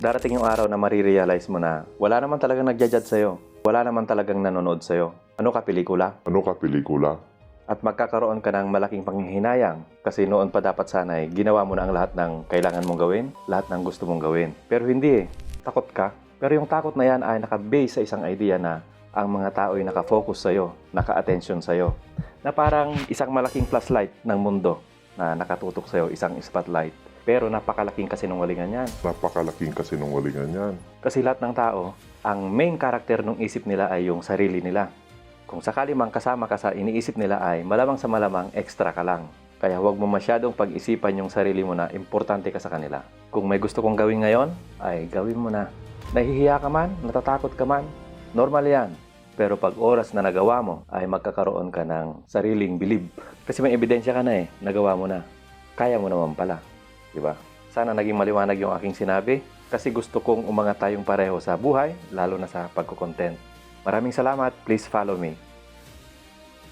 Darating yung araw na marirealize mo na wala naman talagang nagja-judge sa'yo. Wala naman talagang nanonood sa'yo. Ano ka, pelikula? Ano ka, pelikula? At magkakaroon ka ng malaking panghihinayang kasi noon pa dapat sana'y ginawa mo na ang lahat ng kailangan mong gawin, lahat ng gusto mong gawin. Pero hindi eh. Takot ka. Pero yung takot na yan ay nakabase sa isang idea na ang mga tao ay nakafocus sa'yo, naka-attention sa'yo. Na parang isang malaking flashlight ng mundo na nakatutok sa'yo, isang spotlight. Pero napakalaking kasinungalingan yan. Napakalaking kasinungalingan yan. Kasi lahat ng tao, ang main character ng isip nila ay yung sarili nila. Kung sakali mang kasama ka sa iniisip nila ay malamang sa malamang extra ka lang. Kaya huwag mo masyadong pag-isipan yung sarili mo na importante ka sa kanila. Kung may gusto kong gawin ngayon, ay gawin mo na. Nahihiya ka man, natatakot ka man, normal yan. Pero pag oras na nagawa mo, ay magkakaroon ka ng sariling bilib. Kasi may ebidensya ka na eh, nagawa mo na. Kaya mo naman pala. Diba? Sana naging maliwanag yung aking sinabi kasi gusto kong umangat tayong pareho sa buhay, lalo na sa pagko-content. Maraming salamat. Please follow me.